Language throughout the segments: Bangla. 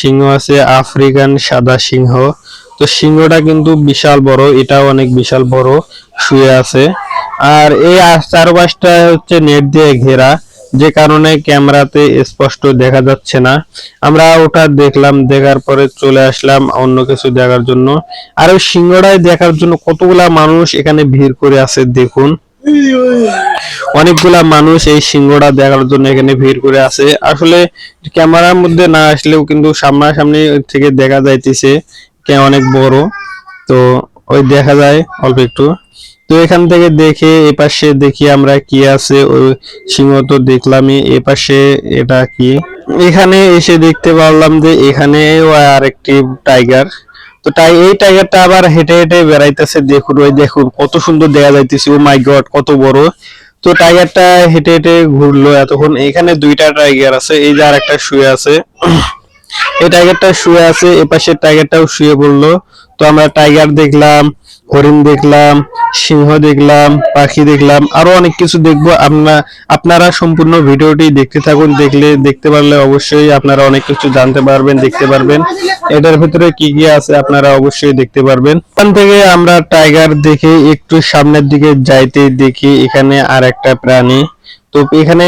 সিংহ আছে, আফ্রিকান সাদা সিংহ। তো সিংহটা কিন্তু বিশাল বড়, এটাও অনেক বিশাল বড় শুয়ে আছে। আর এই চারপাশটা হচ্ছে নেট দিয়ে ঘেরা, যে কারণে ক্যামেরাতে স্পষ্ট দেখা যাচ্ছে না। আমরা ওটা দেখলাম, দেখার পরে চলে আসলাম অন্য কিছু দেখার জন্য। আর ওই সিংহটাই দেখার জন্য কতগুলা মানুষ এখানে ভিড় করে আছে দেখুন। অনেকগুলা মানুষ এই সিংহটা দেখার জন্য এখানে ভিড় করে আছে। আসলে ক্যামেরার মধ্যে না আসলেও কিন্তু সামনাসামনি থেকে দেখা যাইতেছে অনেক বড়। তো ওই দেখা যায় অল্প একটু। তো এখান থেকে দেখে এপাশে দেখি আমরা কি আছে, ওই সিংহ তো দেখলামই। এপাশে এটা কি, এখানে এসে দেখতে পারলাম যে এখানেও আরেকটি টাইগার। তো এই টাইগারটা আবার হেঁটে হেঁটে বেড়াইতেছে দেখুন, ওই দেখুন কত সুন্দর দেখা যাইতেছে। ও মাই গড, কত বড়। তো টাইগারটা হেঁটে হেঁটে ঘুরলো এতক্ষণ। এখানে দুইটা টাইগার আছে, এই যে আরেকটা শুয়ে আছে। এই টাইগারটা শুয়ে আছে, এপাশে টাইগারটাও শুয়ে পড়লো। তো আমরা টাইগার দেখলাম, হরিণ দেখলাম, সিংহ দেখলাম, পাখি দেখলাম, আরো অনেক কিছু দেখবো। আপনারা সম্পূর্ণ ভিডিওটি দেখতে থাকুন। দেখতে পারলে অবশ্যই আপনারা অনেক কিছু জানতে পারবেন, দেখতে পারবেন এটার ভিতরে কি কি আছে, আপনারা অবশ্যই দেখতে পারবেন। এখান থেকে আমরা টাইগার দেখে একটু সামনের দিকে যাইতে দেখি এখানে আর একটা প্রাণী। তো এখানে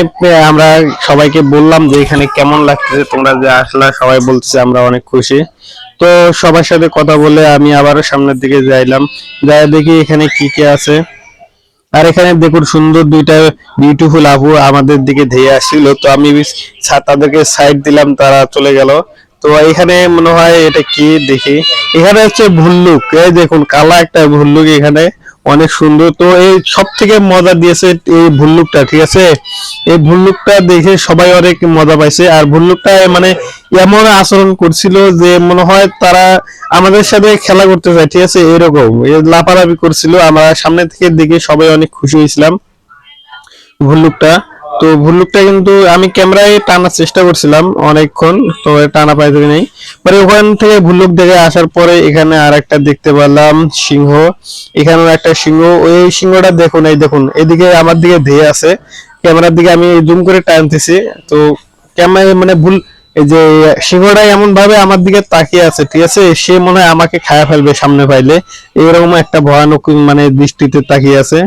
আমরা সবাইকে বললাম যে এখানে কেমন লাগতেছে, তোমরা যে আসলা সবাই বলতেছে আমরা অনেক খুশি। তো সবার সাথে কথা বলে আমি আবারও সামনের দিকে যাইলাম, যাই দেখি এখানে কি কি আছে। আর এখানে দেখুন সুন্দর দুইটা বিউটিফুল আপু আমাদের দিকে ধেয়ে আসছিল। তো আমি তাদেরকে সাইড দিলাম, তারা চলে গেল। তো এখানে মনে হয় এটা কি দেখি, এখানে হচ্ছে ভুল্লুক। এই দেখুন কালা একটা ভুল্লুক এখানে, অনেক সুন্দর। তো এই সব থেকে মজা দিয়েছে এই ভুল্লুকটা, ঠিক আছে। এই ভুল্লুকটা দেখে সবাই অনেক মজা পাইছে। আর ভুল্লুকটা মানে এমন আচরণ করছিল যে মনে হয় তারা আমাদের সাথে খেলা করতে চায়, ঠিক আছে, এরকম লাফালাফি করছিল। আমরা সামনে থেকে দেখে সবাই অনেক খুশি হয়েছিলাম ভুল্লুকটা। তো ভুল্লুকটা কিন্তু আমি ক্যামেরায় টানার চেষ্টা করছিলাম অনেকক্ষণ, তো টানা পাইতে নেই। পরে ওখান থেকে ভুল্লুক দেখে আসার পরে এখানে আর একটা দেখতে পেলাম সিংহ। এখানেও একটা সিংহ, ওই সিংহটা দেখুন, এই দেখুন এদিকে আমার দিকে ধেয়ে আছে। ক্যামেরার দিকে আমি জুম করে টানতেছি। তো ক্যামেরা মানে ভুল, এই যে সিংহটা এমন ভাবে আমার দিকে তাকিয়ে আছে, ঠিক আছে, সে মনে হয় আমাকে খায়া ফেলবে সামনে পাইলে, এরকম একটা ভয়ানক মানে দৃষ্টিতে তাকিয়ে আছে।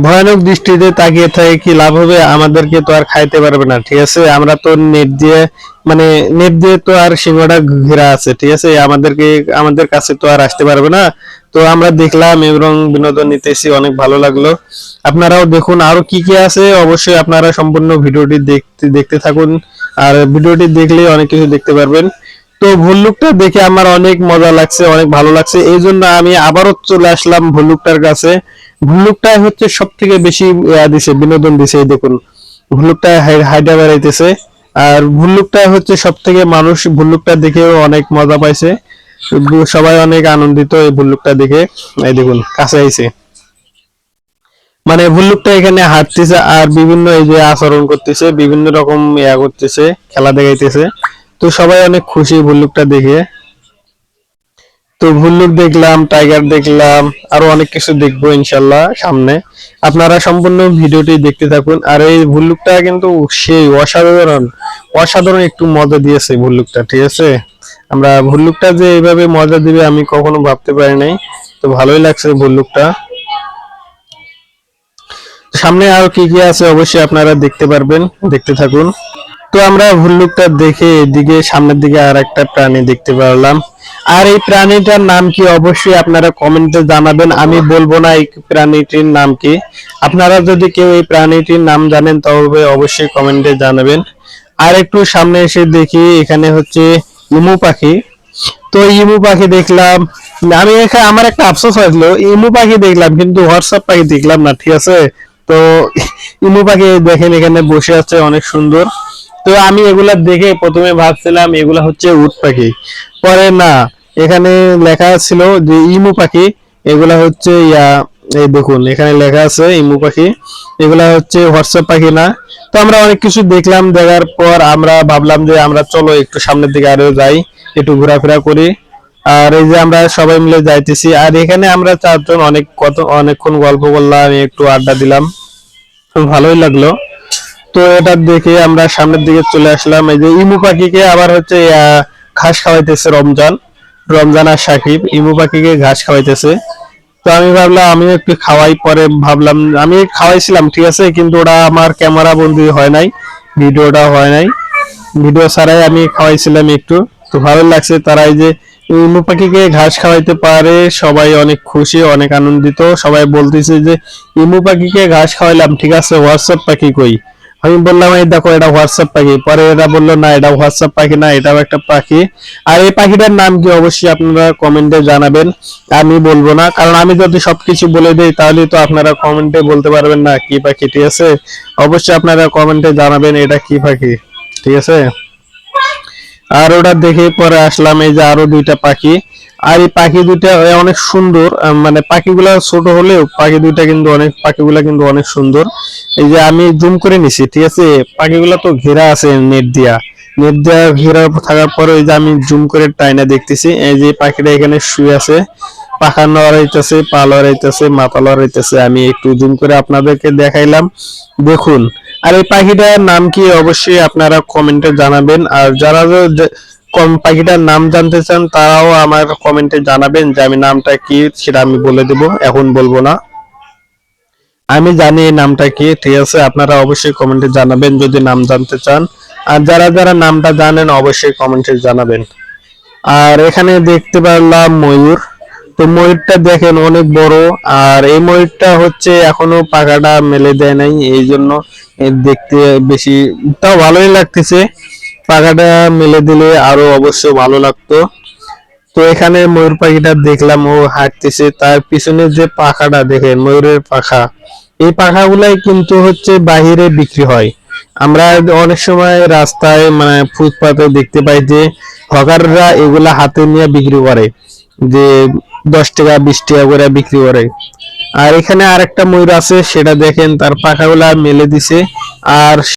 ভয়ানক দৃষ্টিতে তাকিয়ে থাকে কি লাভ হবে, আমাদেরকে তো আর খাইতে পারবে না, ঠিক আছে। আমরা তো নেট দিয়ে মানে নেট দিয়ে তো আর সিংহটা ঘেরা আছে, ঠিক আছে, আমাদের কাছে তো আর আসতে পারবে না। তো আমরা দেখলাম এবং বিনোদন নিতেছি, অনেক ভালো লাগলো। আপনারাও দেখুন আরো কি কি আছে, অবশ্যই আপনারা সম্পূর্ণ ভিডিওটি দেখতে থাকুন। আর ভিডিওটি দেখলে অনেক কিছু দেখতে পারবেন। তো ভল্লুকটা দেখে আমার অনেক মজা লাগছে, অনেক ভালো লাগছে, এই জন্য আমি আবারও চলে আসলাম ভল্লুকটার কাছে। ভল্লুকটাই হচ্ছে সব থেকে বেশি দিছে, বিনোদন দিছে। এই দেখুন ভল্লুকটা হাইডা বেড়াইতেছে। আর ভল্লুকটা হচ্ছে সব থেকে, মানুষ ভল্লুকটা দেখেও অনেক মজা পাইছে, সবাই অনেক আনন্দিত এই ভল্লুকটা দেখে। এই দেখুন কাছে আইছে, মানে ভল্লুকটা এখানে হাঁটতেছে আর বিভিন্ন এই যে আচরণ করতেছে, বিভিন্ন রকম করতেছে, খেলা দেখাইতেছে। তো সবাই অনেক খুশি ভল্লুকটা দেখে। তো ভল্লুক দেখলাম, টাইগার দেখলাম, আরো অনেক কিছু দেখবো ইনশাল্লাহ সামনে। আপনারা সম্পূর্ণ ভিডিওটি দেখতে থাকুন। আর এই ভল্লুকটা কিন্তু সেই অসাধারণ অসাধারণ একটু মজা দিয়েছে ভল্লুকটা, ঠিক আছে। আমরা ভল্লুকটা যে এইভাবে মজা দিবে আমি কখনো ভাবতে পারি নাই। তো ভালোই লাগছে ভল্লুকটা। সামনে আরো কি কি আছে অবশ্যই আপনারা দেখতে পারবেন, দেখতে থাকুন। তো আমরা ভল্লুকটা দেখে এদিকে সামনের দিকে আর একটা প্রাণী দেখতে পারলাম। আর এই প্রাণীটার নাম কি অবশ্যই আপনারা কমেন্টে জানাবেন, আমি বলবো না এই প্রাণীটির নাম কি। আপনারা যদি কেউ এই প্রাণীটির নাম জানেন তবে অবশ্যই কমেন্টে জানাবেন। আর একটু সামনে এসে দেখি এখানে হচ্ছে ইমু পাখি। তো ইমু পাখি দেখলাম, আমি এখানে আমার একটা আফসোস হয়েছিল, ইমু পাখি দেখলাম কিন্তু হোয়াটসঅ্যাপ পাখি দেখলাম না, ঠিক আছে। তো ইমু পাখি দেখেন এখানে বসে আছে, অনেক সুন্দর। তো আমি এগুলা দেখে প্রথমে ভাবছিলাম এগুলা হচ্ছে উট পাখি, পরে না, এখানে লেখা ছিল যে ইমু পাখি। এগুলা হচ্ছে এই দেখুন এখানে লেখা আছে ইমু পাখি, এগুলা হচ্ছে হোয়াটসঅ্যাপ পাখি না। তো আমরা অনেক কিছু দেখলাম, দেখার পর আমরা ভাবলাম যে আমরা চলো একটু সামনের দিকে আরো যাই, একটু ঘোরাফেরা করি। আর এই যে আমরা সবাই মিলে যাইতেছি, আর এখানে আমরা চারজন অনেকক্ষণ গল্প করলাম, একটু আড্ডা দিলাম, ভালোই লাগলো। তো এটা দেখে আমরা সামনের দিকে চলে আসলাম। এই যে ইমু পাখিকে আবার হচ্ছে ঘাস খাওয়াইতেছে রমজান। রমজান আর সাকিব ইমু পাখিকে ঘাস খাওয়াইতেছে। তো আমি ভাবলাম আমিও একটু খাওয়াই, পরে ভাবলাম আমি খাওয়াইছিলাম ঠিক আছে, কিন্তু ওটা আমার ক্যামেরা বন্দি হয় নাই, ভিডিওটা হয় নাই, ভিডিও ছাড়াই আমি খাওয়াইছিলাম একটু। তো ভালো লাগছে, তারা এই যে ইমু পাখিকে ঘাস খাওয়াইতে পারে, সবাই অনেক খুশি, অনেক আনন্দিত। সবাই বলতেছে যে ইমু পাখিকে ঘাস খাওয়াইলাম ঠিক আছে, হোয়াটসঅ্যাপ পাখি কই? আমি বললাম এই দেখো এটা হোয়াটসঅ্যাপ পাখি। পরে এরা বললো না এটা হোয়াটসঅ্যাপ পাখি না, এটাও একটা পাখি। আর এই পাখিটার নাম কি অবশ্যই আপনারা কমেন্টে জানাবেন, আমি বলবো না, কারণ আমি যদি সবকিছু বলে দেই তাহলে তো আপনারা কমেন্টে বলতে পারবেন না কি পাখি, ঠিক আছে? অবশ্যই আপনারা কমেন্টে জানাবেন এটা কি পাখি, ঠিক আছে? আর ওটা দেখে পরে আসলাম এই যে আরো দুইটা পাখি। আর এই পাখি দুইটা অনেক সুন্দর, মানে পাখিগুলা ছোট হলেও পাখি দুইটা কিন্তু পাখিগুলা কিন্তু অনেক সুন্দর। এই যে আমি জুম করে নিছি ঠিক আছে, পাখিগুলা তো ঘেরা আছে নেট দিয়া ঘেরা থাকার পরে ওই যে আমি জুম করে টাইনা দেখতেছি, এই যে পাখিটা এখানে শুয়ে আছে, পাখা নড়াইতেছে, পা লড়াইতেছে, মাথা লড়াইতেছে। আমি একটু জুম করে আপনাদেরকে দেখাইলাম, দেখুন। আর এই পাখিটার নাম কি অবশ্যই আপনারা কমেন্টে জানাবেন। আর যারা কম পাখিটার নাম জানতে চান তারাও আমার কমেন্টে জানাবেন, যে আমি নামটা কি সেটা আমি বলে দেব, এখন বলবো না। আমি জানি এই নামটা কি, ঠিক আছে? আপনারা অবশ্যই কমেন্টে জানাবেন যদি নাম জানতে চান। আর যারা যারা নামটা জানেন অবশ্যই কমেন্টে জানাবেন। আর এখানে দেখতে পারলাম ময়ূর। তো ময়ূরটা দেখেন অনেক বড়। আর এই ময়ূরটা হচ্ছে এখনো পাখাটা মেলে দেয় নাই, এই জন্য এর দেখতে বেশি, তাও ভালোই লাগতেছে। পাখাটা মেলে দিলে আরো অবশ্য ভালো লাগতো। তো এখানে ময়ূর পাখিটা দেখলাম, ও হাঁটতেছে, তার পিছনে যে পাখাটা দেখেন ময়ূরের পাখা, এই পাখাগুলাই কিন্তু হচ্ছে বাহিরে বিক্রি হয়। আমরা অনেক সময় রাস্তায় মানে ফুটপাতে দেখতে পাই যে হকাররা এগুলা হাতে নিয়ে বিক্রি করে, যে 10 টাকা 20 টাকা করে বিক্রি করে। আর এখানে আরেকটা ময়ূর আছে, সেটা দেখেন তার পাখাগুলা মেলে দিছে। আর